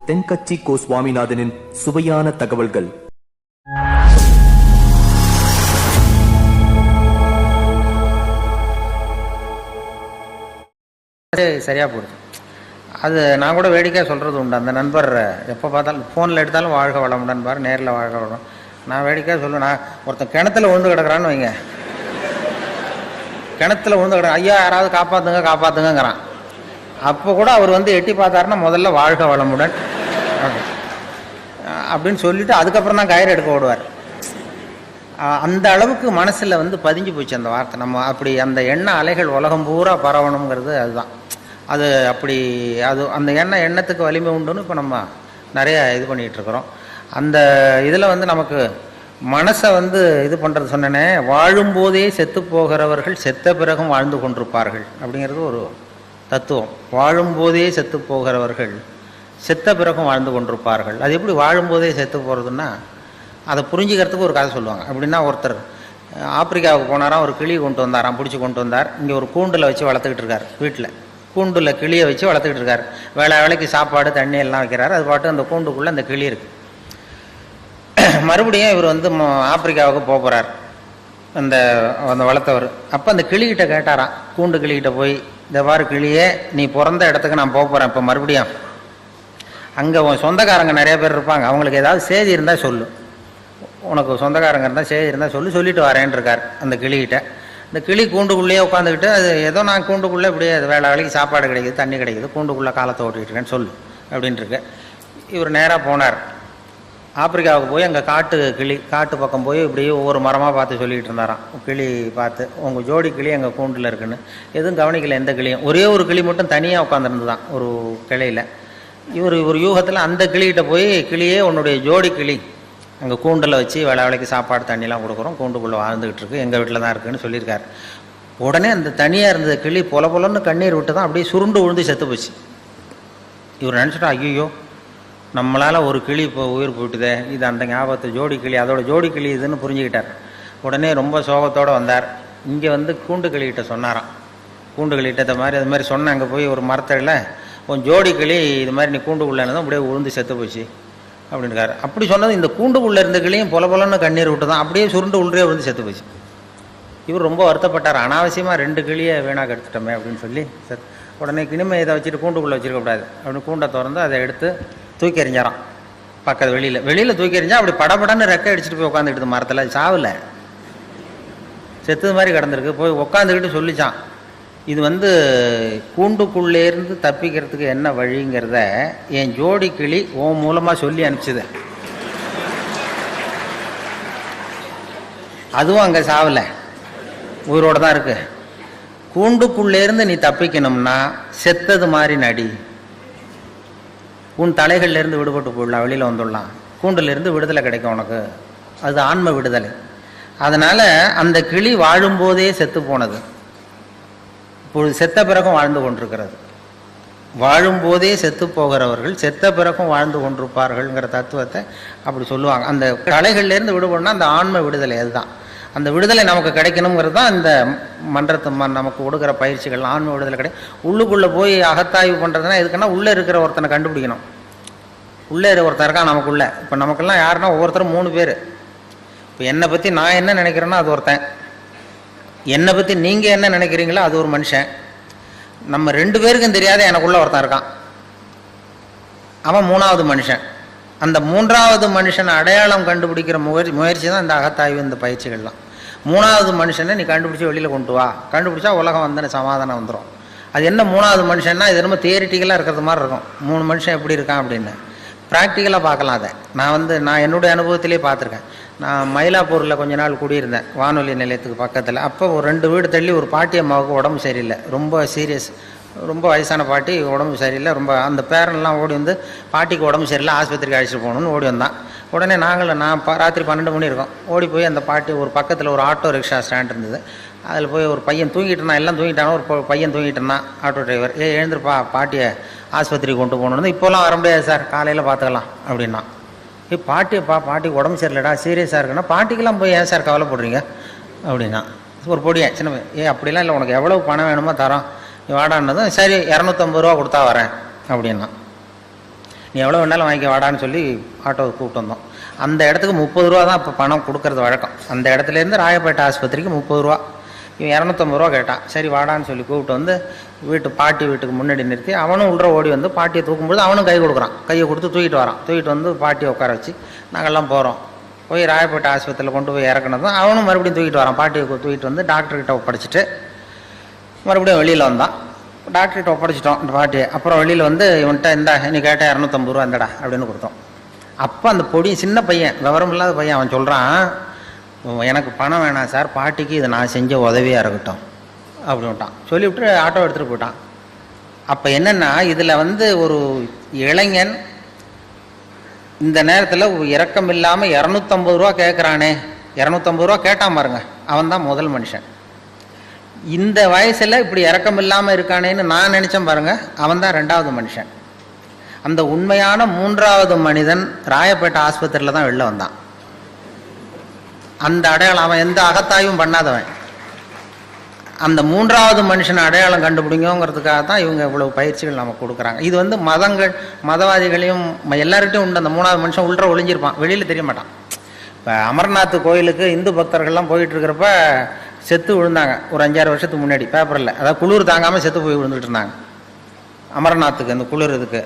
தென்கட்சி கோ சுவாமிநாதனின் சுவையான தகவல்கள். சரியா போடுது. அது நான் கூட வேடிக்கையாக சொல்கிறது உண்டு. அந்த நண்பர் எப்போ பார்த்தாலும் ஃபோனில் எடுத்தாலும் வாழ்க வளமுடன் பாரு, நேரில் வாழ்க வளம். நான் வேடிக்கையாக சொல்லுவேன், நான் ஒருத்தன் கிணத்துல விழுந்து கிடக்குறான்னு வைங்க, கிணத்துல விழுந்து கிடக்கு, ஐயா யாராவது காப்பாற்றுங்க காப்பாற்றுங்கிறான். அப்போ கூட அவர் வந்து எட்டி பார்த்தாருன்னா முதல்ல வாழ்க வளமுடன் அப்படின்னு சொல்லிட்டு அதுக்கப்புறம் தான் கயிறு எடுக்க ஓடுவார். அந்த அளவுக்கு மனசில் வந்து பதிஞ்சு போச்சு அந்த வார்த்தை. நம்ம அப்படி அந்த எண்ண அலைகள் உலகம் பூரா பரவணுங்கிறது அதுதான். அது அப்படி அது அந்த எண்ணத்துக்கு வலிமை உண்டுன்னு இப்போ நம்ம நிறைய இது பண்ணிகிட்ருக்குறோம். அந்த இதில் வந்து நமக்கு மனசை வந்து இது பண்ணுறது சொன்னேனே, வாழும்போதே செத்து போகிறவர்கள் செத்த பிறகும் வாழ்ந்து கொண்டிருப்பார்கள் அப்படிங்கிறது ஒரு தத்துவம். வாழும்போதே செத்து போகிறவர்கள் செத்த பிறகும் வாழ்ந்து கொண்டிருப்பார்கள். அது எப்படி வாழும்போதே செத்து போகிறதுன்னா, அதை புரிஞ்சுக்கிறதுக்கு ஒரு கதை சொல்லுவாங்க. அப்படின்னா ஒருத்தர் ஆப்பிரிக்காவுக்கு போனாராம், ஒரு கிளி கொண்டு வந்தாராம், பிடிச்சி கொண்டு வந்தார். இங்கே ஒரு கூண்டில் வச்சு வளர்த்துக்கிட்டு இருக்கார். வீட்டில் கூண்டில் கிளியை வச்சு வளர்த்துக்கிட்டு இருக்கார். வேலைக்கு சாப்பாடு தண்ணி எல்லாம் வைக்கிறார். அது பாட்டு அந்த கூண்டுக்குள்ளே அந்த கிளி இருக்குது. மறுபடியும் இவர் வந்து ஆப்பிரிக்காவுக்கு போகிறார், அந்த வளர்த்தவர். அப்போ அந்த கிளிகிட்ட கேட்டாராம், கூண்டு கிளிகிட்ட போய், இந்த வார கிளியே, நீ பிறந்த இடத்துக்கு நான் போகிறேன், இப்போ மறுபடியும் அங்கே உன் சொந்தக்காரங்க நிறைய பேர் இருப்பாங்க, அவங்களுக்கு ஏதாவது செய்தி இருந்தால் சொல்லு, உனக்கு சொந்தக்காரங்க இருந்தால் செய்தி இருந்தால் சொல்லிட்டு வரேன் இருக்கார் அந்த கிளிகிட்ட. இந்த கிளி கூண்டுக்குள்ளேயே உட்காந்துக்கிட்டு, அது ஏதோ நான் கூண்டுக்குள்ளே இப்படியே அது வேலைக்கு சாப்பாடு கிடைக்குது, தண்ணி கிடைக்குது, கூண்டுக்குள்ளே காலத்தை ஓட்டிகிட்டு இருக்கேன்னு சொல்லு அப்படின்ட்டுருக்கு. இவர் நேராக போனார் ஆப்பிரிக்காவுக்கு. போய் அங்கே காட்டு பக்கம் போய் இப்படியே ஒவ்வொரு மரமாக பார்த்து சொல்லிகிட்டு இருந்தாராம். கிளி பார்த்து, உங்கள் ஜோடி கிளி எங்கள் கூண்டில் இருக்குன்னு. எதுவும் கவனிக்கல எந்த கிளியும். ஒரே ஒரு கிளி மட்டும் தனியாக உட்காந்துருந்து தான் ஒரு கிளையில். இவர் யூகத்தில் அந்த கிளிகிட்ட போய், கிளியே உன்னுடைய ஜோடி கிளி அங்கே கூண்டில் வச்சு வேலைக்கு சாப்பாடு தண்ணிலாம் கொடுக்குறோம், கூண்டுக்குள்ளே வாழ்ந்துக்கிட்டு இருக்கு, எங்கள் வீட்டில் தான் இருக்குன்னு சொல்லியிருக்காரு. உடனே அந்த தனியாக இருந்த கிளி பொலன்னு கண்ணீர் விட்டு தான் அப்படியே சுருண்டு விழுந்து செத்து போச்சு. இவர் நினச்சிட்டா, ஐயோ நம்மளால் ஒரு கிளி இப்போ உயிர் போயிட்டுதே, இது அந்த ஞாபகத்தை ஜோடி கிளி, அதோட ஜோடி கிளி இதுன்னு புரிஞ்சுக்கிட்டார். உடனே ரொம்ப சோகத்தோடு வந்தார். இங்கே வந்து கூண்டு கிளிகிட்ட சொன்னாராம். கூண்டு கிளிகிட்ட அது மாதிரி சொன்னேன், அங்கே போய் ஒரு மரத்தடியில் உன் ஜோடி கிளி இது மாதிரி நீ கூண்டுக்குள்ளே தான் அப்படியே உழுந்து செத்து போச்சு அப்படின்றாரு. அப்படி சொன்னது இந்த கூண்டுக்குள்ளே இருந்த கிளியும் பொலன்னு கண்ணீர் விட்டு தான் அப்படியே சுருண்டு உள்ளே விழுந்து செத்து போச்சு. இவர் ரொம்ப வருத்தப்பட்டார், அனாவசியமாக 2 கிளியை வீணாக எடுத்துட்டோமே அப்படின்னு சொல்லி. உடனே கிணிமை இதை வச்சுட்டு கூண்டுக்குள்ளே வச்சுருக்கக்கூடாது அப்படின்னு கூண்டை திறந்து அதை எடுத்து தூக்கி எறிஞ்சாராம் பக்கத்து வெளியில் தூக்கி எறிஞ்சா அப்படி படப்படன்னு ரெக்கை அடிச்சுட்டு போய் உட்காந்துக்கிட்டு மரத்தில். சாவில் செத்தது மாதிரி கிடந்திருக்கு. போய் உட்காந்துக்கிட்டு சொல்லிச்சான், இது வந்து கூண்டுக்குள்ளேருந்து தப்பிக்கிறதுக்கு என்ன வழிங்கிறத என் ஜோடி கிளி உன் மூலமாக சொல்லி அனுப்பிச்சுது. அதுவும் அங்கே சாவில் உயிரோடு தான் இருக்கு. கூண்டுக்குள்ளேருந்து நீ தப்பிக்கணும்னா செத்தது மாதிரி நடி, உன் தலைகள்லேருந்து விடுபட்டு போயிடலாம், வெளியில் வந்துடலாம், கூண்டிலேருந்து விடுதலை கிடைக்கும் உனக்கு. அது ஆன்ம விடுதலை. அதனால் அந்த கிளி வாழும்போதே செத்து போனது, இப்பொழுது செத்த பிறகும் வாழ்ந்து கொண்டிருக்கிறது. வாழும்போதே செத்து போகிறவர்கள் செத்த பிறகும் வாழ்ந்து கொண்டிருப்பார்கள்ங்கிற தத்துவத்தை அப்படி சொல்லுவாங்க. அந்த தலைகள்லேருந்து விடுபடணும்னா அந்த ஆன்ம விடுதலை, அதுதான். அந்த விடுதலை நமக்கு கிடைக்கணுங்கிறது தான் இந்த மன்றத்து நமக்கு கொடுக்குற பயிற்சிகள். ஆன்ம விடுதலை உள்ளுக்குள்ளே போய் அகத்தாய்வு பண்ணுறதுனா எதுக்குன்னா, உள்ளே இருக்கிற ஒருத்தனை கண்டுபிடிக்கணும். உள்ளே ஒருத்தன் இருக்கான் நமக்குள்ளே. இப்போ நமக்கெல்லாம் யாருன்னா ஒவ்வொருத்தரும் 3 பேர். இப்போ என்னை பற்றி நான் என்ன நினைக்கிறேன்னா அது ஒருத்தன், என்னை பற்றி நீங்கள் என்ன நினைக்கிறீங்களோ அது ஒரு மனுஷன். நம்ம 2 பேருக்கும் தெரியாத எனக்குள்ளே ஒருத்தன் இருக்கான், அவன் 3வது மனுஷன். அந்த 3வது மனுஷனை அடையாளம் கண்டுபிடிக்கிற முயற்சி தான் இந்த அகத்தாய்வு, இந்த பயிற்சிகள்லாம். 3வது மனுஷனை நீ கண்டுபிடிச்சி வெளியில் கொண்டு வா, கண்டுபிடிச்சா உலகம் வந்து சமாதானம் வந்துடும். அது என்ன 3வது மனுஷன்னா, இது ரொம்ப தியரிட்டிக்கலாக இருக்கிறது மாதிரி இருக்கும். 3 மனுஷன் எப்படி இருக்கான் அப்படின்னு ப்ராக்டிக்கலாக பார்க்கலாம். அதை நான் என்னுடைய அனுபவத்திலே பார்த்துருக்கேன். நான் மயிலாப்பூரில் கொஞ்ச நாள் குடியிருந்தேன், வானொலி நிலையத்துக்கு பக்கத்தில். அப்போ ஒரு 2 வீடு தள்ளி ஒரு பாட்டி அம்மாவுக்கு உடம்பு சரியில்லை, ரொம்ப சீரியஸ், ரொம்ப வயசான பாட்டி, உடம்பு சரியில்லை ரொம்ப. அந்த பேரன்லாம் ஓடி வந்து பாட்டிக்கு உடம்பு சரியில்லை, ஆஸ்பத்திரிக்கு அழைச்சிட்டு போகணுன்னு ஓடி வந்தான். உடனே நான் ராத்திரி 12 மணி இருக்கும், ஓடி போய் அந்த பாட்டி ஒரு பக்கத்தில் ஒரு ஆட்டோ ரிக்ஷா ஸ்டாண்ட் இருந்தது, அதில் போய் ஒரு பையன் தூங்கிட்டு இருந்தான், எல்லாம் தூங்கிட்டானோ, ஒரு பையன் தூங்கிட்டு இருந்தான். ஆட்டோ டிரைவர், எழுந்திருப்பா பாட்டியை ஆஸ்பத்திரிக்கு கொண்டு போகணுன்னு. இப்போலாம் வர முடியாது சார், காலையில் பார்த்துக்கலாம் அப்படின்னா. பாட்டிக்கு உடம்பு சரியில்லடா, சீரியஸாக இருக்குன்னா, பாட்டிக்கெல்லாம் போய் ஏன் சார் கவலைப்படுறீங்க அப்படின்னா. ஒரு பொடியன் சின்ன அப்படிலாம் இல்லை, உனக்கு எவ்வளோ பணம் வேணுமோ தரோம், நீ வாடான்னதும் சரி 250 ரூபா கொடுத்தா வரேன் அப்படின்னா. நீ எவ்வளோ வேணாலும் வாங்கிக்க வாடான்னு சொல்லி ஆட்டோவை கூப்பிட்டு வந்தோம். அந்த இடத்துக்கு 30 ரூபா தான் இப்போ பணம் கொடுக்கறது வழக்கம். அந்த இடத்துலேருந்து ராயப்பேட்டை ஆஸ்பத்திரிக்கு 30 ரூபா. இவன் 250 ரூபா கேட்டான். சரி வாடான்னு சொல்லி கூப்பிட்டு வந்து பாட்டி வீட்டுக்கு முன்னாடி நிறுத்தி அவனும் உள்ள ஓடி வந்து பாட்டியை தூக்கும்போது அவனும் கை கொடுக்குறான். கையை கொடுத்து தூக்கிட்டு வரான். தூக்கிட்டு வந்து பாட்டியை உட்கார வச்சு நாங்கள்லாம் போகிறோம். போய் ராயப்பேட்டை ஆஸ்பத்திரியில் கொண்டு போய் இறக்குனதும் அவனும் மறுபடியும் தூக்கிட்டு வரான். பாட்டியை தூக்கிட்டு வந்து டாக்டர்கிட்ட ஒப்படைச்சிட்டு மறுபடியும் வெளியில் வந்தான். டாக்டர்கிட்ட ஒப்படைச்சிட்டோம் இந்த பாட்டியை. அப்புறம் வெளியில் வந்து இவன்கிட்ட இந்தா நீ கேட்டால் 250 ரூபா இந்தடா அப்படின்னு கொடுத்தோம். அப்போ அந்த பொடி சின்ன பையன், விவரம் இல்லாத பையன், அவன் சொல்கிறான், எனக்கு பணம் வேணாம் சார், பாட்டிக்கு இதை நான் செஞ்ச உதவியாக இருக்கட்டும் அப்படின்ட்டான். சொல்லிவிட்டு ஆட்டோ எடுத்துகிட்டு போயிட்டான். அப்போ என்னென்னா இதில் வந்து ஒரு இளைஞன் இந்த நேரத்தில் இரக்கம் இல்லாமல் 250 ரூபா கேட்குறானே, 250 ரூபா கேட்டான் பாருங்க, அவன் தான் முதல் மனுஷன். இந்த வயசில் இப்படி இரக்கம் இல்லாமல் இருக்கானேன்னு நான் நினச்சேன் பாருங்க, அவன் தான் 2வது மனுஷன். அந்த உண்மையான 3வது மனிதன் ராயப்பேட்டை ஆஸ்பத்திரியில் தான் வெளில வந்தான். அந்த அடையாளம் அவன் எந்த அகத்தாயும் பண்ணாதவன். அந்த 3வது மனுஷன் அடையாளம் கண்டுபிடிங்கிறதுக்காக தான் இவங்க இவ்வளவு பயிற்சிகள் நமக்கு கொடுக்குறாங்க. இது வந்து மதங்கள் மதவாதிகளையும் எல்லார்கிட்டையும் உண்டு. அந்த 3வது மனுஷன் உள்ள ஒளிஞ்சிருப்பான், வெளியில் தெரிய மாட்டான். இப்போ அமர்நாத் கோயிலுக்கு இந்து பக்தர்கள்லாம் போயிட்டு இருக்கிறப்ப செத்து விழுந்தாங்க ஒரு 5-6 வருஷத்துக்கு முன்னாடி பேப்பரில். அதாவது குளிர் தாங்காமல் செத்து போய் விழுந்துட்டு இருந்தாங்க அமர்நாத்துக்கு, அந்த குளிர் இதுக்கு.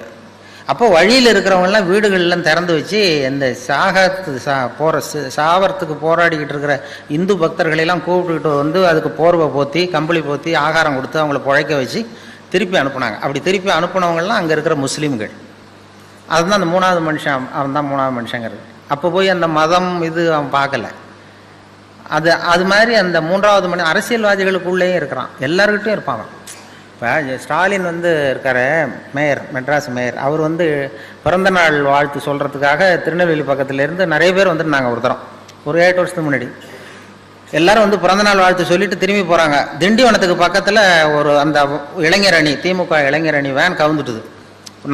அப்போ வழியில் இருக்கிறவங்கெல்லாம் வீடுகள்லாம் திறந்து வச்சு இந்த சாவறதுக்கு போராடிக்கிட்டு இருக்கிற இந்து பக்தர்களெல்லாம் கூப்பிட்டுக்கிட்டு வந்து அதுக்கு போர்வை போற்றி கம்பளி போற்றி ஆகாரம் கொடுத்து அவங்கள பிழைக்க வச்சு திருப்பி அனுப்புனாங்க. அப்படி திருப்பி அனுப்புனவங்கலாம் அங்கே இருக்கிற முஸ்லீம்கள். அதுதான் அந்த 3வது மனுஷன், அவன் தான் 3வது மனுஷங்கிறது. அப்போ போய் அந்த மதம் இது அவன் பார்க்கல. அது மாதிரி அந்த 3வது மனிதன் அரசியல்வாதிகளுக்குள்ளேயும் இருக்கிறான், எல்லாருக்கிட்டையும் இருப்பாங்க. இப்போ ஸ்டாலின் வந்து இருக்கார் மேயர், மெட்ராஸ் மேயர், அவர் வந்து பிறந்த நாள் வாழ்த்து சொல்கிறதுக்காக திருநெல்வேலி பக்கத்துலேருந்து நிறைய பேர் வந்துருந்தாங்க. ஒரு 8 வருஷத்துக்கு முன்னாடி எல்லாரும் வந்து பிறந்தநாள் வாழ்த்து சொல்லிட்டு திரும்பி போகிறாங்க. திண்டிவனத்துக்கு பக்கத்தில் ஒரு அந்த இளைஞர் அணி, திமுக இளைஞர் அணி வேன் கவுந்துட்டுது.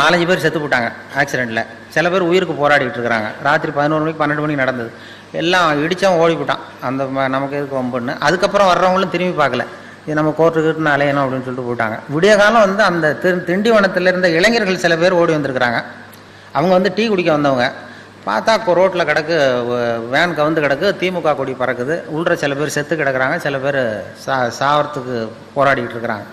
4-5 பேர் செத்து போட்டாங்க ஆக்சிடெண்ட்டில். சில பேர் உயிருக்கு போராடிட்டு இருக்கிறாங்க. ராத்திரி 11 மணிக்கு 12 மணிக்கு நடந்தது. எல்லாம் இடித்தவன் ஓடி போட்டான். அந்த நமக்கு எதுக்கு வம்புன்னு. அதுக்கப்புறம் வர்றவங்களும் திரும்பி பார்க்கல, இது நம்ம கோர்ட்டுக்கிட்டு அலையணும் அப்படின்னு சொல்லிட்டு போயிட்டாங்க. விடிய காலம் வந்து அந்த திண்டிவனத்தில் இருந்த இளைஞர்கள் சில பேர் ஓடி வந்திருக்கிறாங்க. அவங்க வந்து டீ குடிக்க வந்தவங்க. பார்த்தா ரோட்டில் கிடக்கு, வேன் கவுந்து கிடக்கு, திமுக கொடி பறக்குது. உள்ள சில பேர் செத்து கிடக்குறாங்க, சில பேர் சாவறதுக்கு போராடிக்கிட்டு இருக்கிறாங்க.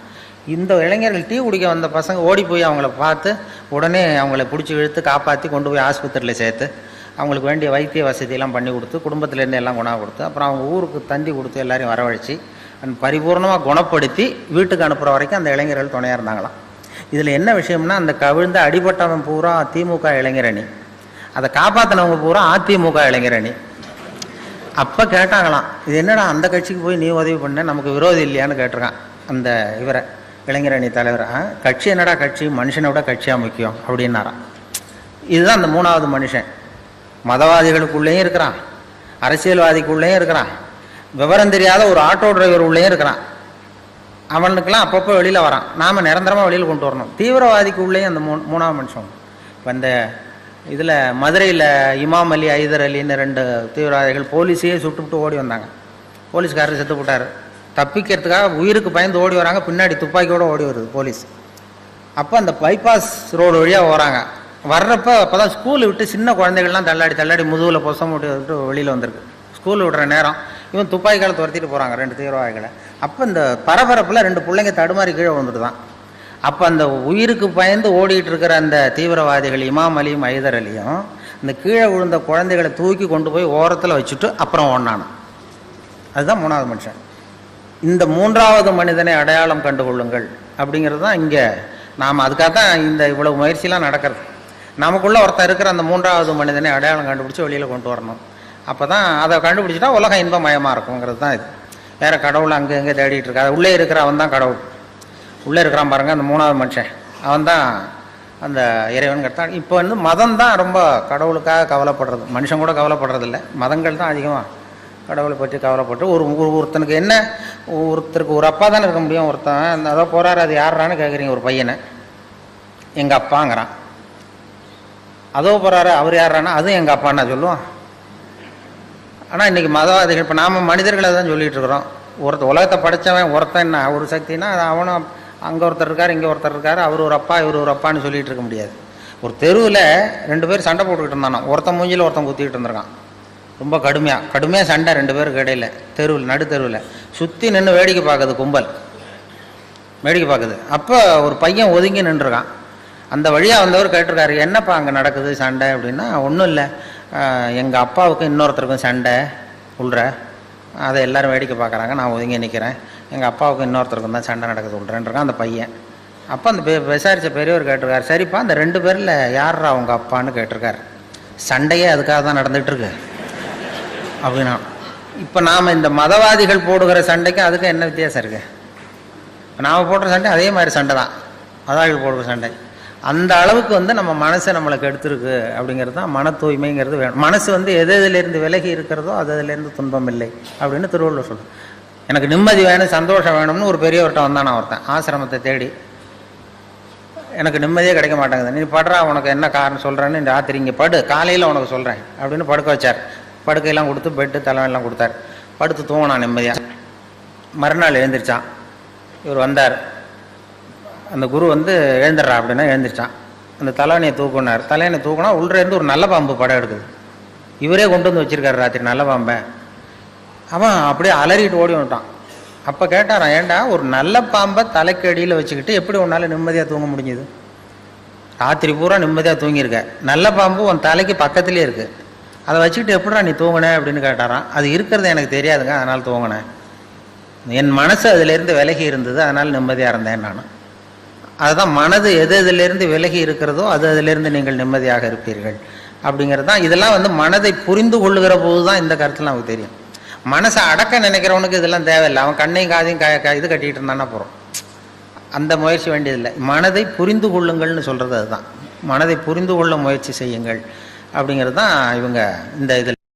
இந்த இளைஞர்கள் டீ குடிக்க வந்த பசங்க ஓடி போய் அவங்கள பார்த்து உடனே அவங்கள பிடிச்சி இழுத்து காப்பாற்றி கொண்டு போய் ஆஸ்பத்திரியில் சேர்த்து அவங்களுக்கு வேண்டிய வைத்திய வசதியெல்லாம் பண்ணி கொடுத்து குடும்பத்திலேருந்து எல்லாம் குணம் கொடுத்து அப்புறம் அவங்க ஊருக்கு தந்தி கொடுத்து எல்லாரையும் வரவழைச்சி பரிபூர்ணமாக குணப்படுத்தி வீட்டுக்கு அனுப்புகிற வரைக்கும் அந்த இளைஞர்கள் துணையாக இருந்தாங்களாம். இதில் என்ன விஷயம்னா, அந்த கவிழ்ந்த அடிபட்டவன் பூரா திமுக இளைஞர் அணி, அதை காப்பாற்றினவங்க பூரா அதிமுக இளைஞர் அணி. அப்போ கேட்டாங்களாம், இது என்னடா அந்த கட்சிக்கு போய் நீ உதவி பண்ண, நமக்கு விரோதி இல்லையான்னு கேட்டிருக்கான் அந்த இவரை, இளைஞர் அணி தலைவர். கட்சி என்னடா கட்சி, மனுஷனை விட கட்சியாக முக்கியம் அப்படின்னாராம். இதுதான் அந்த 3வது மனுஷன். மதவாதிகளுக்குள்ளேயும் இருக்கிறான், அரசியல்வாதிக்குள்ளேயும் இருக்கிறான், விவரம் தெரியாத ஒரு ஆட்டோ டிரைவர் உள்ளேயும் இருக்கிறான். அவனுக்கெல்லாம் அப்பப்போ வெளியில் வரான். நாம் நிரந்தரமாக வெளியில் கொண்டு வரணும். தீவிரவாதிக்கு உள்ளேயும் அந்த 3வது மனுஷன். இப்போ இந்த இதில் மதுரையில் இமாம் அலி, ஐதர் அலின்னு 2 தீவிரவாதிகள் போலீஸையே சுட்டுவிட்டு ஓடி வந்தாங்க. போலீஸ்காரர் செத்து போட்டார். தப்பிக்கிறதுக்காக உயிருக்கு பயந்து ஓடி வராங்க. பின்னாடி துப்பாக்கியோடு ஓடி வருது போலீஸ். அப்போ அந்த பைபாஸ் ரோடு வழியாக வராங்க. வர்றப்போ அப்போ தான் ஸ்கூல் விட்டு சின்ன குழந்தைகள்லாம் தள்ளாடி முதுகில் பொசம் விட்டு வெளியில் வந்திருக்கு. ஸ்கூல் விடுற நேரம் இவன் துப்பாக்கியால் துரத்திட்டு போகிறாங்க 2 தீவிரவாதிகளை. அப்போ இந்த பரபரப்பில் 2 பிள்ளைங்க தடுமாறி கீழே வந்துட்டு தான். அப்போ அந்த உயிருக்கு பயந்து ஓடிட்டு இருக்கிற அந்த தீவிரவாதிகள் இமாம் அலியும் ஐதர் அலியும் இந்த கீழே விழுந்த குழந்தைகளை தூக்கி கொண்டு போய் ஓரத்தில் வச்சுட்டு அப்புறம் ஓடினான். அதுதான் 3வது மனுஷன். இந்த 3வது மனிதனை அடையாளம் கண்டுகொள்ளுங்கள் அப்படிங்கிறது தான் இங்கே நாம், அதுக்காக தான் இந்த இவ்வளவு முயற்சியெலாம் நடக்கிறது. நமக்குள்ளே ஒருத்தர் இருக்கிற அந்த 3வது மனிதனை அடையாளம் கண்டுபிடிச்சி வெளியில் கொண்டு வரணும். அப்போ தான் அதை கண்டுபிடிச்சிட்டா உலகம் இன்பமயமாக இருக்குங்கிறது தான் இது. வேறு கடவுள் அங்கே எங்கே தேடிட்டு இருக்கா, உள்ளே இருக்கிற அவன் தான் கடவுள். உள்ளே இருக்கிறான் பாருங்கள் அந்த 3வது மனுஷன், அவன் தான் அந்த இறைவன் கட்டான். இப்போ வந்து மதம் தான் ரொம்ப கடவுளுக்காக கவலைப்படுறது, மனுஷன் கூட கவலைப்படுறதில்ல. மதங்கள் தான் அதிகமாக கடவுளை பற்றி கவலைப்பட்டு ஒருத்தனுக்கு என்ன, ஒருத்தருக்கு ஒரு அப்பா தானே இருக்க முடியும். ஒருத்தன் அதோ போகிறாரு, அது யாரான்னு கேட்குறீங்க, ஒரு பையனை எங்கள் அப்பாங்கிறான். அதோ போகிறாரு, அவர் யாரானா, அதுவும் எங்கள் அப்பான்னா சொல்லுவான். ஆனால் இன்றைக்கி மதவாதிகள், இப்போ நாம் மனிதர்களை தான் சொல்லிகிட்டு இருக்கிறோம். உலகத்தை படைத்தவன் ஒருத்தன் என்ன ஒரு சக்தினா அவனும் அங்கே ஒருத்தர் இருக்கார், இங்கே ஒருத்தர் இருக்கார், அவர் ஒரு அப்பா இவர் ஒரு அப்பான்னு சொல்லிகிட்டு இருக்க முடியாது. ஒரு தெருவில் 2 பேர் சண்டை போட்டுக்கிட்டு இருந்தானோ, ஒருத்தன் மூஞ்சியில் ஒருத்தன் குத்திக்கிட்டு இருந்திருக்கான். ரொம்ப கடுமையாக சண்டை 2 பேருக்கு இடையில, தெருவில் நடு தெருவில் சுற்றி நின்று வேடிக்கை பார்க்குது கும்பல், வேடிக்கை பார்க்குது. அப்போ ஒரு பையன் ஒதுங்கி நின்றுருக்கான். அந்த வழியாக வந்தவர் கேட்டிருக்காரு, என்னப்பா அங்கே நடக்குது சண்டை அப்படின்னா, ஒன்றும் இல்லை, எங்கள் அப்பாவுக்கும் இன்னொருத்தருக்கும் சண்டை உள்ற, அதை எல்லோரும் வேடிக்கை பார்க்குறாங்க, நான் ஒதுங்கி நிற்கிறேன், எங்கள் அப்பாவுக்கும் இன்னொருத்தருக்கும் தான் சண்டை நடக்குது உள்றேன்றான் அந்த பையன். அப்போ அந்த விசாரித்த பெரியவர் கேட்டிருக்காரு, சரிப்பா அந்த 2 பேரில் யாரா அவங்க அப்பான்னு கேட்டிருக்காரு. சண்டையே அதுக்காக தான் நடந்துகிட்ருக்கு அப்படின்னா. இப்போ நாம் இந்த மதவாதிகள் போடுகிற சண்டைக்கும் அதுக்கும் என்ன வித்தியாசம் இருக்குது? இப்போ நாம் போடுற சண்டை அதே மாதிரி சண்டை தான், மதவாதிகள் போடுற சண்டை. அந்த அளவுக்கு நம்ம மனசை நம்மளுக்கு எடுத்துருக்கு அப்படிங்கிறது தான் மன தூய்மைங்கிறது வேணும். மனசு எதுலேருந்து விலகி இருக்கிறதோ அதுலேருந்து துன்பம் இல்லை அப்படின்னு திருவள்ளுவர் சொல்லுது. எனக்கு நிம்மதி வேணும், சந்தோஷம் வேணும்னு ஒரு பெரியவர்கிட்ட வந்தான் ஒருத்தன் ஆசிரமத்தை தேடி. எனக்கு நிம்மதியே கிடைக்க மாட்டேங்குது, நீ படுறா, உனக்கு என்ன காரணம் சொல்கிறேன்னு இந்த ராத்திரி இங்கே படு, காலையில் உனக்கு சொல்கிறேன் அப்படின்னு படுக்க வச்சார். படுக்கையெல்லாம் கொடுத்து பெட்டு தலைவெல்லாம் கொடுத்தார். படுத்து தூங்கினான் நிம்மதியாக. மறுநாள் எழுந்திரிச்சான். இவர் வந்தார். அந்த குரு எழுந்துடுறா அப்படின்னா எழுந்திரிச்சான். அந்த தலைவனையை தூக்குனார். தலைவனை தூக்குனா உள்ளேருந்து ஒரு நல்ல பாம்பு படம் எடுக்குது. இவரே கொண்டு வந்து வச்சிருக்காரு ராத்திரி நல்ல பாம்பை. அவன் அப்படியே அலறிட்டு ஓடி வந்துட்டான். அப்போ கேட்டாரான், ஏண்டா ஒரு நல்ல பாம்பை தலைக்கு அடியில் வச்சுக்கிட்டு எப்படி உன்னால் நிம்மதியாக தூங்க முடிஞ்சுது? ராத்திரி பூரா நிம்மதியாக தூங்கியிருக்க, நல்ல பாம்பு உன் தலைக்கு பக்கத்துலேயே இருக்குது, அதை வச்சுக்கிட்டு எப்படிடா நீ தூங்கின அப்படின்னு கேட்டாரான். அது இருக்கிறது எனக்கு தெரியாதுங்க, அதனால் தூங்கினேன், என் மனசு அதிலேருந்து விலகி இருந்தது, அதனால் நிம்மதியாக இருந்தேன் நான். அதுதான் மனது எதிலிருந்து விலகி இருக்கிறதோ அதிலிருந்து நீங்கள் நிம்மதியாக இருப்பீர்கள் அப்படிங்கிறது தான். இதெல்லாம் மனதை புரிந்து கொள்ளுகிற போது தான் இந்த கருத்தில் நமக்கு தெரியும். மனசை அடக்க நினைக்கிறவனுக்கு இதெல்லாம் தேவையில்லை. அவன் கண்ணையும் காதையும் இது கட்டிகிட்டு இருந்தானா போகிறோம், அந்த முயற்சி வேண்டியதில்லை. மனதை புரிந்து கொள்ளுங்கள்னு சொல்கிறது அதுதான். மனதை புரிந்து கொள்ள முயற்சி செய்யுங்கள் அப்படிங்கிறது தான் இவங்க இந்த இதில்